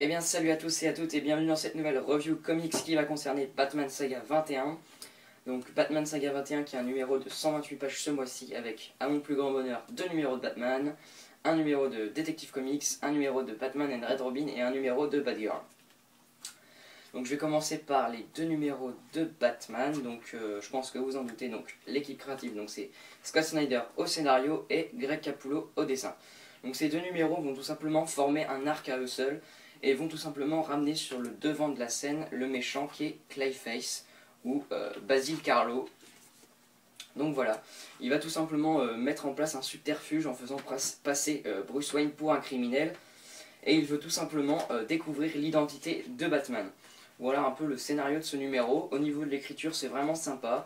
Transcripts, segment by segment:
Eh bien salut à tous et à toutes et bienvenue dans cette nouvelle review comics qui va concerner Batman Saga 21. Donc Batman Saga 21 qui est un numéro de 128 pages ce mois-ci avec, à mon plus grand bonheur, 2 numéros de Batman, un numéro de Detective Comics, un numéro de Batman and Red Robin et un numéro de Batgirl. Donc je vais commencer par les 2 numéros de Batman, donc je pense que vous en doutez, donc l'équipe créative, donc c'est Scott Snyder au scénario et Greg Capullo au dessin. Donc ces 2 numéros vont tout simplement former un arc à eux seuls et vont tout simplement ramener sur le devant de la scène le méchant qui est Clayface ou Basil Karlo. Donc voilà, il va tout simplement mettre en place un subterfuge en faisant passer Bruce Wayne pour un criminel et il veut tout simplement découvrir l'identité de Batman. Voilà un peu le scénario de ce numéro. Au niveau de l'écriture, c'est vraiment sympa.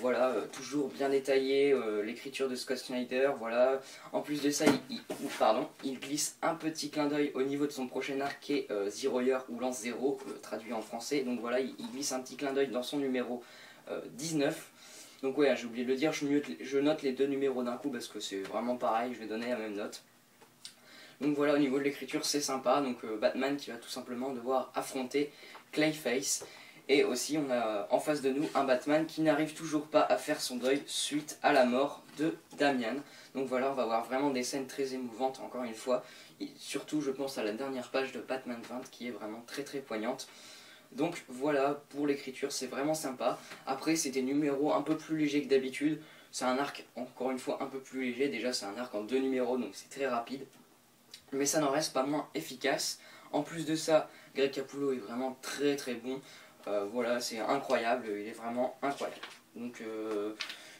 Voilà, toujours bien détaillé, l'écriture de Scott Snyder, voilà. En plus de ça, il glisse un petit clin d'œil au niveau de son prochain arc qui est Zero Year ou Lance Zéro, traduit en français. Donc voilà, il glisse un petit clin d'œil dans son numéro 19. Donc ouais, j'ai oublié de le dire, je note les 2 numéros d'un coup parce que c'est vraiment pareil, je vais donner la même note. Donc voilà, au niveau de l'écriture, c'est sympa. Donc Batman qui va tout simplement devoir affronter Clayface. Et aussi, on a en face de nous un Batman qui n'arrive toujours pas à faire son deuil suite à la mort de Damian. Donc voilà, on va voir vraiment des scènes très émouvantes, encore une fois. Et surtout, je pense à la dernière page de Batman 20 qui est vraiment très très poignante. Donc voilà, pour l'écriture, c'est vraiment sympa. Après, c'est des numéros un peu plus légers que d'habitude. C'est un arc, encore une fois, un peu plus léger. Déjà, c'est un arc en 2 numéros, donc c'est très rapide. Mais ça n'en reste pas moins efficace. En plus de ça, Greg Capullo est vraiment très très bon. Voilà, c'est incroyable, il est vraiment incroyable. Donc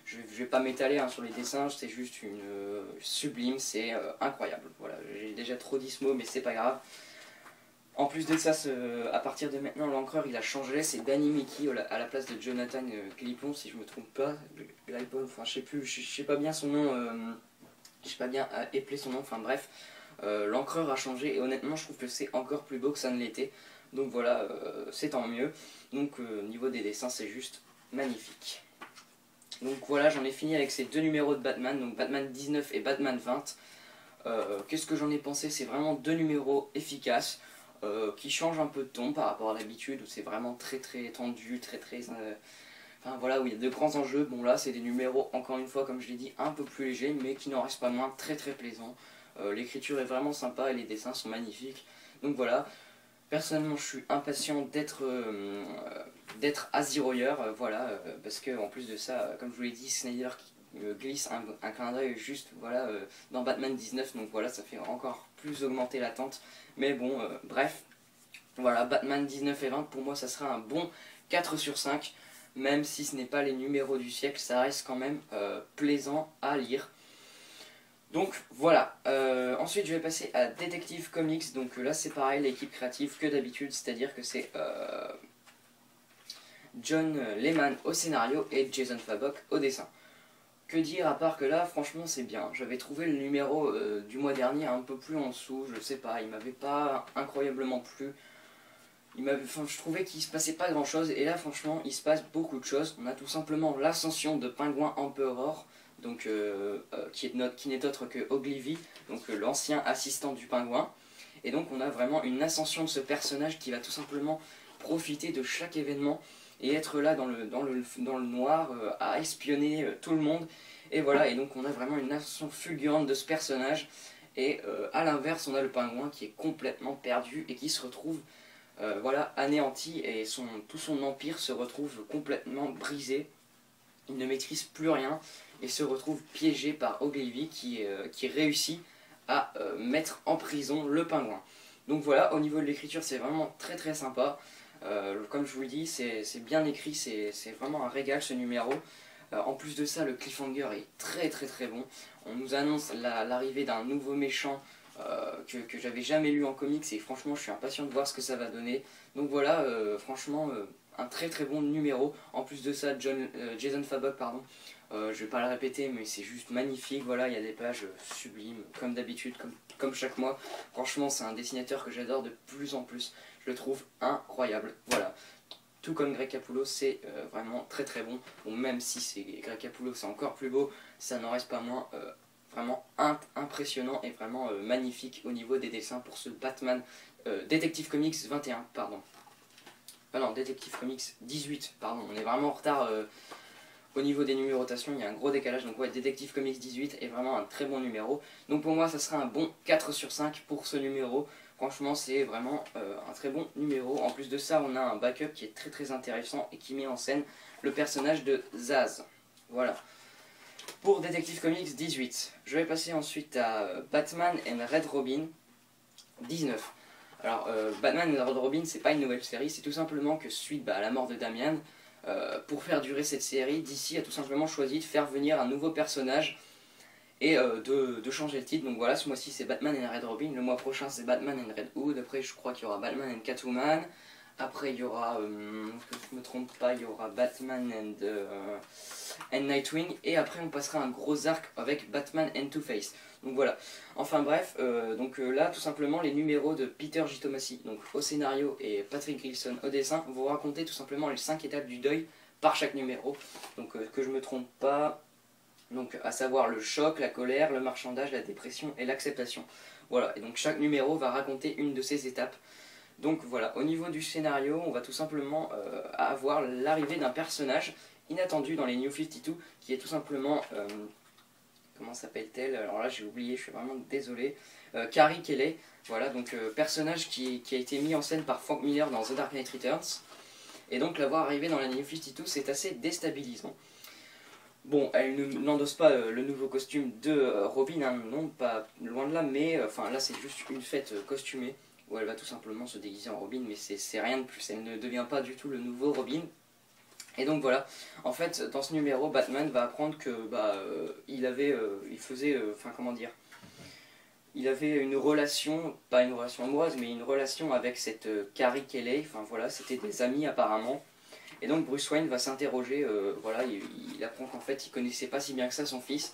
je vais pas m'étaler sur les dessins, c'est juste une sublime, c'est incroyable. Voilà, j'ai déjà trop dit ce mot, mais c'est pas grave. En plus de ça, à partir de maintenant, l'encreur il a changé, c'est Danny Mickey à la place de Jonathan Glippon, si je me trompe pas. Glippon, enfin je sais plus, je sais pas bien son nom, je sais pas bien épeler son nom, enfin bref. L'encreur a changé et honnêtement je trouve que c'est encore plus beau que ça ne l'était. Donc voilà, c'est tant mieux. Donc au niveau des dessins c'est juste magnifique. Donc voilà, j'en ai fini avec ces 2 numéros de Batman, donc Batman 19 et Batman 20. Qu'est-ce que j'en ai pensé? C'est vraiment 2 numéros efficaces qui changent un peu de ton par rapport à l'habitude où c'est vraiment très très tendu, très très... Enfin voilà, où il y a de grands enjeux. Bon là c'est des numéros, encore une fois comme je l'ai dit, un peu plus légers mais qui n'en restent pas moins très très plaisants. L'écriture est vraiment sympa et les dessins sont magnifiques. Donc voilà, personnellement je suis impatient d'être à Zero Year, voilà, parce que en plus de ça, comme je vous l'ai dit, Snyder glisse un clin d'œil juste voilà, dans Batman 19, donc voilà, ça fait encore plus augmenter l'attente. Mais bon, bref, voilà, Batman 19 et 20, pour moi ça sera un bon 4 sur 5. Même si ce n'est pas les numéros du siècle, ça reste quand même plaisant à lire. Donc voilà, ensuite je vais passer à Detective Comics, donc là c'est pareil, l'équipe créative que d'habitude, c'est-à-dire que c'est John Lehman au scénario et Jason Fabok au dessin. Que dire à part que là franchement c'est bien, j'avais trouvé le numéro du mois dernier un peu plus en dessous, je sais pas, il m'avait pas incroyablement plu. Je trouvais qu'il se passait pas grand chose et là franchement il se passe beaucoup de choses. On a tout simplement l'ascension de Pingouin Emperor, donc, qui n'est autre que Ogilvy, donc l'ancien assistant du Pingouin. Et donc on a vraiment une ascension de ce personnage qui va tout simplement profiter de chaque événement et être là dans le noir à espionner tout le monde. Et voilà, et donc on a vraiment une ascension fulgurante de ce personnage. Et à l'inverse on a le Pingouin qui est complètement perdu et qui se retrouve voilà, anéanti et tout son empire se retrouve complètement brisé. Il ne maîtrise plus rien et se retrouve piégé par Ogilvy qui réussit à mettre en prison le Pingouin. Donc voilà, au niveau de l'écriture c'est vraiment très très sympa. Comme je vous le dis, c'est bien écrit, c'est vraiment un régal ce numéro. En plus de ça, le cliffhanger est très très très bon. On nous annonce l'arrivée d'un nouveau méchant que j'avais jamais lu en comics et franchement je suis impatient de voir ce que ça va donner. Donc voilà, franchement un très très bon numéro. En plus de ça, Jason Fabok, pardon, je vais pas le répéter mais c'est juste magnifique. Voilà, il y a des pages sublimes comme d'habitude, comme chaque mois. Franchement c'est un dessinateur que j'adore de plus en plus. Je le trouve incroyable. Voilà. Tout comme Greg Capullo, c'est vraiment très très bon. Bon, même si c'est Greg Capullo, c'est encore plus beau, ça n'en reste pas moins vraiment impressionnant et vraiment magnifique au niveau des dessins pour ce Batman Detective Comics 21, pardon. Ah non, Detective Comics 18, pardon, on est vraiment en retard au niveau des numérotations, il y a un gros décalage, donc ouais, Detective Comics 18 est vraiment un très bon numéro. Donc pour moi, ça sera un bon 4 sur 5 pour ce numéro. Franchement, c'est vraiment un très bon numéro. En plus de ça, on a un backup qui est très très intéressant et qui met en scène le personnage de Zaz. Voilà. Pour Detective Comics 18, je vais passer ensuite à Batman and Red Robin 19. Alors, Batman and Red Robin, c'est pas une nouvelle série, c'est tout simplement que suite à la mort de Damian, pour faire durer cette série, DC a tout simplement choisi de faire venir un nouveau personnage et de changer le titre. Donc voilà, ce mois-ci c'est Batman and Red Robin, le mois prochain c'est Batman and Red Hood, après je crois qu'il y aura Batman and Catwoman, après il y aura, que je me trompe pas, il y aura Batman and Nightwing, et après on passera un gros arc avec Batman and Two-Face. Donc voilà, enfin bref, là tout simplement les numéros de Peter J. Tomasi, donc au scénario, et Patrick Gleason au dessin, vont raconter tout simplement les 5 étapes du deuil par chaque numéro. Donc que je me trompe pas, donc à savoir le choc, la colère, le marchandage, la dépression et l'acceptation. Voilà, et donc chaque numéro va raconter une de ces étapes. Donc voilà, au niveau du scénario, on va tout simplement avoir l'arrivée d'un personnage inattendu dans les New 52, qui est tout simplement, comment s'appelle-t-elle? Alors là j'ai oublié, je suis vraiment désolé. Carrie Kelly, voilà, donc personnage qui a été mis en scène par Frank Miller dans The Dark Knight Returns. Et donc la voir arriver dans la New 52, c'est assez déstabilisant. Bon, elle n'endosse pas le nouveau costume de Robin, hein, non, pas loin de là, mais enfin là c'est juste une fête costumée où elle va tout simplement se déguiser en Robin, mais c'est rien de plus, elle ne devient pas du tout le nouveau Robin. Et donc voilà, en fait dans ce numéro, Batman va apprendre que il avait une relation, pas une relation amoureuse, mais une relation avec cette Carrie Kelly, enfin voilà, c'était des amis apparemment. Et donc Bruce Wayne va s'interroger, voilà, il apprend qu'en fait il connaissait pas si bien que ça son fils.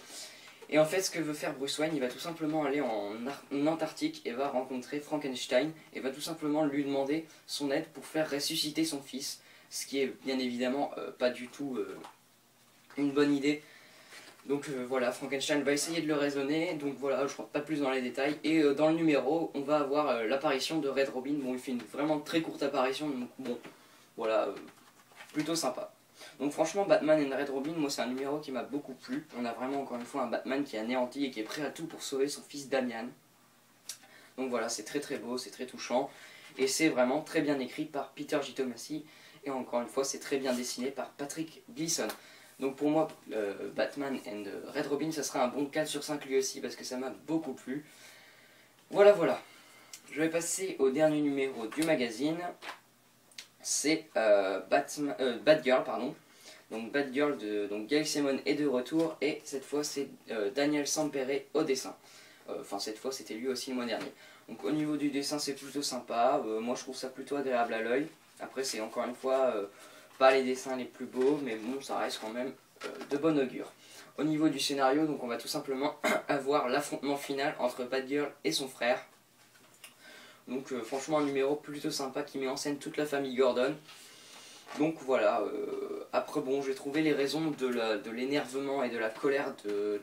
Et en fait ce que veut faire Bruce Wayne, il va tout simplement aller en Antarctique et va rencontrer Frankenstein et va tout simplement lui demander son aide pour faire ressusciter son fils. Ce qui est bien évidemment pas du tout une bonne idée. Donc voilà, Frankenstein va essayer de le raisonner, donc voilà, je ne rentre pas plus dans les détails. Et dans le numéro, on va avoir l'apparition de Red Robin. Bon, il fait une vraiment très courte apparition, donc bon, voilà, plutôt sympa. Donc franchement, Batman and Red Robin, moi c'est un numéro qui m'a beaucoup plu. On a vraiment encore une fois un Batman qui est anéanti et qui est prêt à tout pour sauver son fils Damian. Donc voilà, c'est très très beau, c'est très touchant. Et c'est vraiment très bien écrit par Peter J. Tomasi. Et encore une fois, c'est très bien dessiné par Patrick Gleason. Donc pour moi, Batman and Red Robin, ça sera un bon 4 sur 5 lui aussi, parce que ça m'a beaucoup plu. Voilà, voilà. Je vais passer au dernier numéro du magazine. C'est Batgirl, pardon. Donc Batgirl de Gail Simone est de retour, et cette fois c'est Daniel Sampere au dessin. Enfin cette fois c'était lui aussi le mois dernier. Donc au niveau du dessin c'est plutôt sympa, moi je trouve ça plutôt agréable à l'œil. Après c'est encore une fois pas les dessins les plus beaux, mais bon ça reste quand même de bon augure. Au niveau du scénario, donc on va tout simplement avoir l'affrontement final entre Batgirl et son frère. Donc franchement un numéro plutôt sympa qui met en scène toute la famille Gordon. Donc voilà, après bon j'ai trouvé les raisons de l'énervement et de la colère de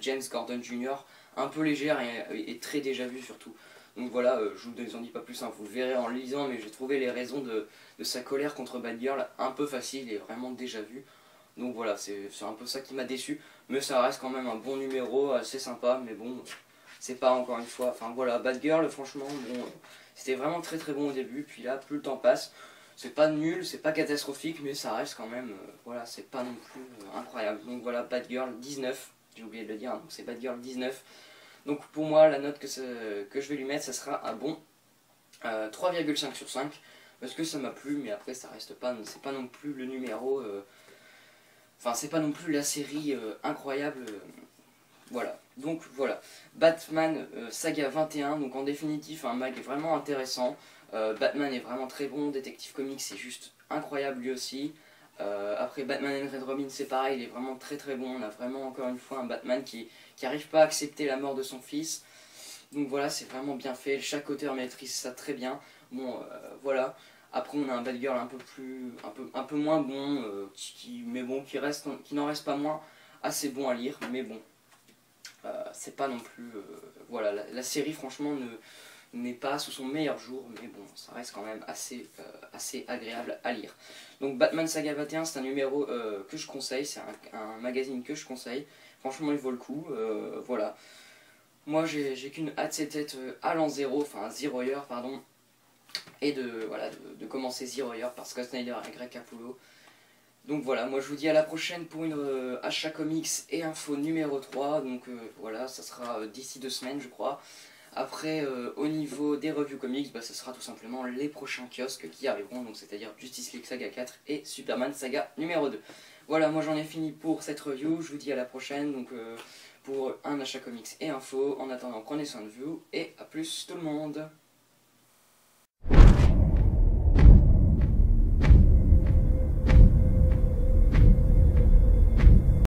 James Gordon Jr. un peu légères et très déjà vues surtout. Donc voilà, je vous en dis pas plus, hein, vous le verrez en lisant, mais j'ai trouvé les raisons de sa colère contre Batgirl un peu faciles et vraiment déjà vues. Donc voilà, c'est un peu ça qui m'a déçu, mais ça reste quand même un bon numéro, assez sympa, mais bon, c'est pas encore une fois, enfin voilà, Batgirl franchement, bon, c'était vraiment très très bon au début, puis là, plus le temps passe, c'est pas nul, c'est pas catastrophique, mais ça reste quand même, voilà, c'est pas non plus incroyable. Donc voilà, Batgirl 19, j'ai oublié de le dire, hein, donc c'est Batgirl 19. Donc pour moi, la note que je vais lui mettre, ça sera un bon 3,5 sur 5, parce que ça m'a plu, mais après ça reste pas, c'est pas non plus le numéro, enfin c'est pas non plus la série incroyable, voilà. Donc voilà, Batman Saga 21, donc en définitive un mag vraiment intéressant. Batman est vraiment très bon, Detective Comics c'est juste incroyable lui aussi. Après Batman and Red Robin c'est pareil, il est vraiment très très bon. On a vraiment encore une fois un Batman qui arrive pas à accepter la mort de son fils. Donc voilà, c'est vraiment bien fait, chaque auteur maîtrise ça très bien. Bon voilà, après on a un Batgirl un peu moins bon, mais bon qui n'en reste pas moins assez bon à lire, mais bon. C'est pas non plus... voilà, la série franchement n'est pas sous son meilleur jour, mais bon, ça reste quand même assez agréable à lire. Donc Batman Saga 21, c'est un numéro que je conseille, c'est un magazine que je conseille. Franchement, il vaut le coup, voilà. Moi, j'ai qu'une hâte, c'était à l'an 0, enfin Zero Year, pardon, et voilà, de commencer Zero Year par Scott Snyder et Greg Capullo. Donc voilà, moi je vous dis à la prochaine pour une achat comics et info numéro 3. Donc voilà, ça sera d'ici 2 semaines je crois. Après, au niveau des reviews comics, bah, ce sera tout simplement les prochains kiosques qui arriveront, donc c'est-à-dire Justice League Saga 4 et Superman Saga numéro 2. Voilà, moi j'en ai fini pour cette review, je vous dis à la prochaine donc, pour un achat comics et info. En attendant, prenez soin de vous et à plus tout le monde.